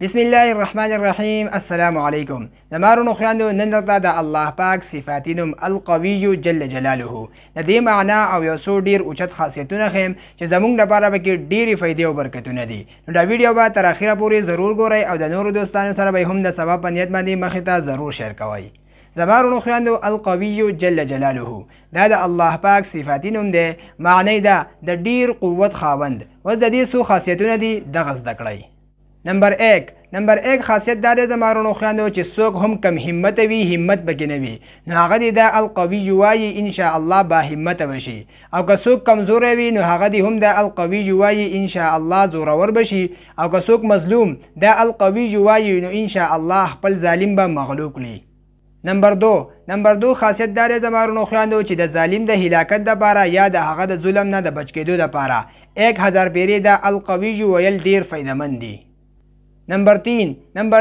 بسم الله الرحمن الرحیم. السلام علیکم. زمارونو خویندو نن درته د الله پاک صفاتی نوم القوی جل جلاله د دې معنا او یو څو ډیر اوچت خاصیتونه خیم چې زمونږ لپاره پکې ډیرې فایدې او برکتونه دي. نو دا ویډیو به تر اخره پورې ضرور ګورئ او د نورو دوستانو سره به هم د ثواب په نیت باندې مخې ته ضرور شیر کوئ. زمارونو خویندو القوی جل جلاله دا د الله پاک صفاتی نوم دی. معنی دا د ډیر قوت خاوند. اوس د دې څو خاصیتونه دي دغه زده کړئ. نمبر ایک خاصیت دا دی زمارونو خویندو چې څوک هم کم همت وي همت پکې نه وي نو هغه دې دا القوي وایي انشاء الله با همت بشي، او که څوک کمزوری وي نو هغه دې هم دا القوي وایي انشاء الله زورور بشي، او که څوک مظلوم دا القوي وایي نو انشاء الله خپل ظالم به مغلوب کړي. نمبر دو خاصیت دا دی زمارونو خویندو چې د ظالم د هلاکت دپاره یا د هغه د ظلم نه د بچ کېدو دپاره 1000 پیرې دا القوي ویل ډیر فایدهمند دي. نمبر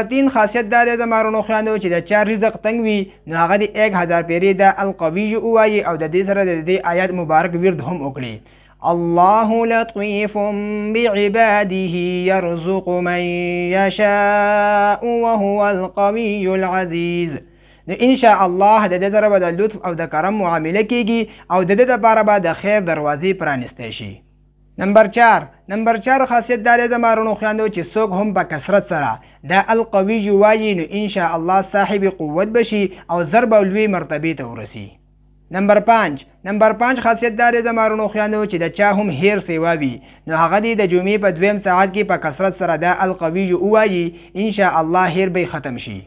تین خاصیت دا دی زمارونو خویندو چې د چا رزق تنګ وي نو هغه د 1000 پیرې دا القوي ووایي او د دې سره د دې آیات مبارک ورد هم وکړي. الله لطيف بعباده يرزق من يشاء وهو القوي العزيز. نو ان شاء الله د دې سره به د لطف او د کرم معامله کیږي او د دې لپاره به د خیر دروازې پرانستی شي. نمبر 4 خاصیت دا دی زمارونو خویندو چې څوک هم په کثرت سره دا القوي وایي نو ان شاء الله صاحب قوت بشي او ضرب او لوی مرتبې ته ورسي. نمبر 5 خاصیت دا دی زمارونو خویندو چې د چا هم هیر سیوا وي نو هغه دې د جمعې په 2 ساعت کې په کثرت سره دا القوي وایي ان شاء الله هیر به ختم شي.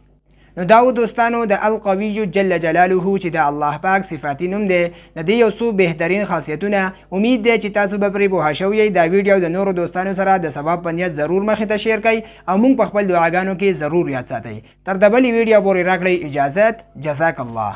نو داو دوستانو د القوی جل جلاله چې د الله پاک صفاتی نوم دی د دې یو څو بهترین خاصیتونه امید دی چې تاسو به پرې پوه شوئ. دا ویډیو د نورو دوستانو سره د ثواب په نیت ضرور مخې ته شیر کړئ او موږ په خپل دعاګانو کې ضرور یاد ساتئ. تر د بلې ویډیو پورې راکړئ اجازت. جزاک الله.